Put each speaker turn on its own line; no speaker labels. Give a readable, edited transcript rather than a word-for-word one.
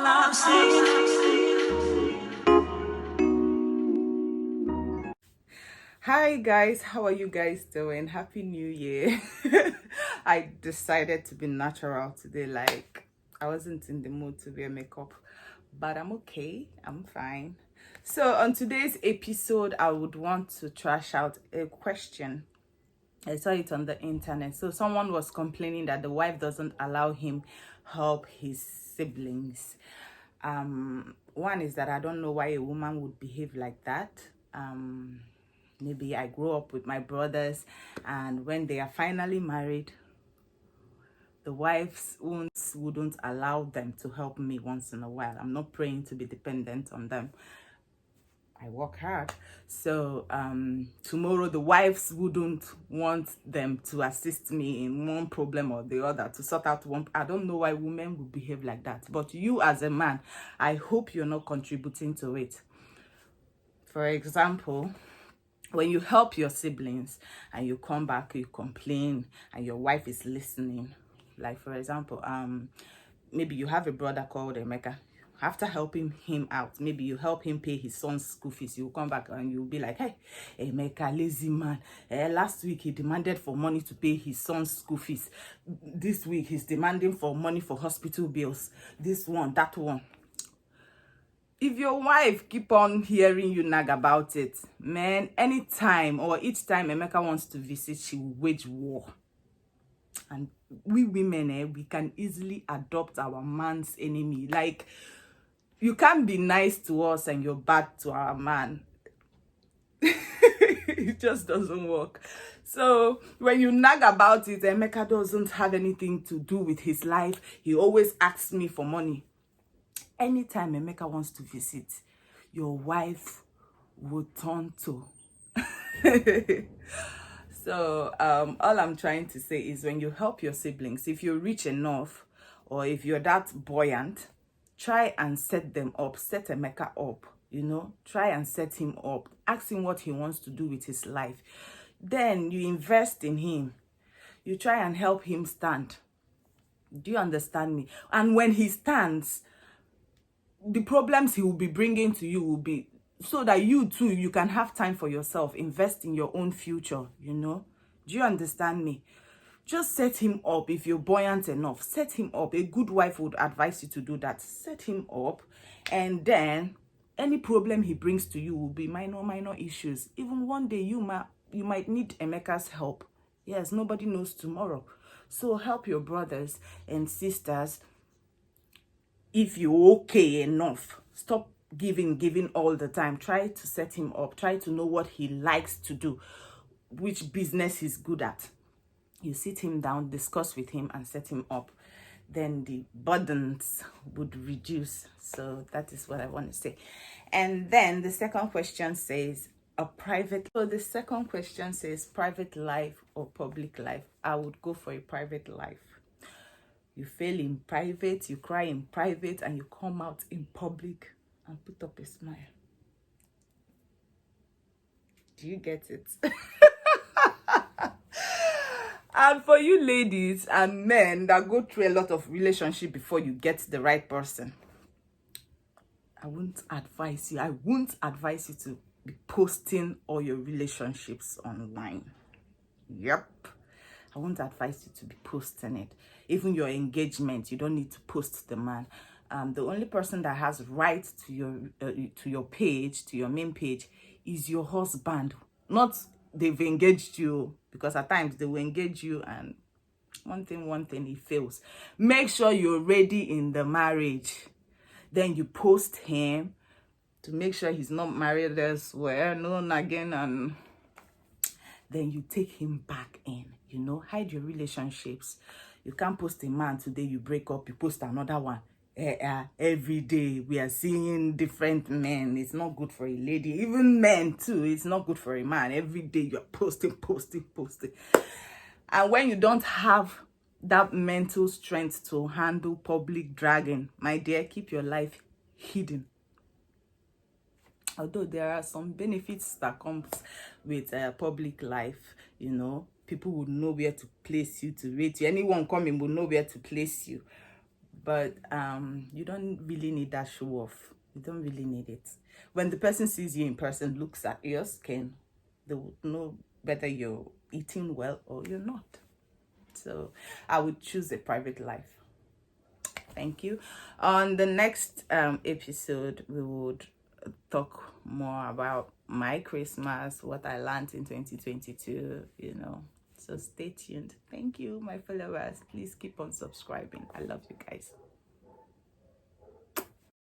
I'm saying.
Hi guys, how are you guys doing? Happy New Year. I decided to be natural today. Like, I wasn't in the mood to wear makeup, but I'm okay. I'm fine. So, on today's episode, I would want to trash out a question. I saw it on the internet. So, someone was complaining that the wife doesn't allow him help his siblings. One is that I don't know why a woman would behave like that. Maybe I grew up with my brothers, and when they are finally married, the wives wouldn't allow them to help me once in a while. I'm not praying to be dependent on them. I work hard. So tomorrow the wives wouldn't want them to assist me in one problem or the other, to sort out one. I don't know why women would behave like that. But you as a man, I hope you're not contributing to it. For example, when you help your siblings and you come back, you complain, and your wife is listening. Like, for example, maybe you have a brother called Emeka. After helping him out, maybe you help him pay his son's school fees, you come back and you'll be like, hey, Emeka, lazy man. Last week he demanded for money to pay his son's school fees. This week he's demanding for money for hospital bills. This one, that one. If your wife keep on hearing you nag about it, man, anytime or each time Emeka wants to visit, she will wage war. And we women, we can easily adopt our man's enemy. Like, you can't be nice to us and you're bad to our man. It just doesn't work. So when you nag about it, Emeka doesn't have anything to do with his life. He always asks me for money. Anytime Emeka wants to visit, your wife will turn to. So all I'm trying to say is, when you help your siblings, if you're rich enough or if you're that buoyant, try and set them up, set Emeka up, try and set him up, ask him what he wants to do with his life. Then you invest in him, you try and help him stand. Do you understand me? And when he stands, the problems he will be bringing to you will be so that you too, you can have time for yourself, invest in your own future. Do you understand me? Just set him up. If you're buoyant enough, set him up. A good wife would advise you to do that. Set him up, and then any problem he brings to you will be minor issues. Even one day you might need Emeka's help. Yes, nobody knows tomorrow. So help your brothers and sisters. If you're okay enough, stop giving all the time. Try to set him up. Try to know what he likes to do, which business he's good at. You sit him down, discuss with him, and set him up. Then the burdens would reduce. So that is what I want to say. And then the second question says, the second question says, private life or public life. I would go for a private life. You fail in private, you cry in private, and you come out in public and put up a smile. Do you get it? And for you ladies and men that go through a lot of relationship before you get the right person, I won't advise you to be posting all your relationships online. Yep. I won't advise you to be posting it. Even your engagement, you don't need to post the man. The only person that has right to your page, to your main page, is your husband. Not they've engaged you, because at times they will engage you and one thing it fails. Make sure you're ready in the marriage. Then you post him to make sure he's not married elsewhere, no nagging, and then you take him back in. Hide your relationships. You can't post a man today, you break up, you post another one. Every day we are seeing different men. It's not good for a lady. Even men too, it's not good for a man. Every day you're posting. And when you don't have that mental strength to handle public dragging, my dear, keep your life hidden. Although there are some benefits that comes with public life, people would know where to place you, to rate you. Anyone coming will know where to place you. But you don't really need that show off. You don't really need it. When the person sees you in person, looks at your skin, they would know whether you're eating well or you're not. So I would choose a private life. Thank you. On the next episode, we would talk more about my Christmas, what I learned in 2022, you know. So stay tuned. Thank you, my followers. Please keep on subscribing. I love you guys.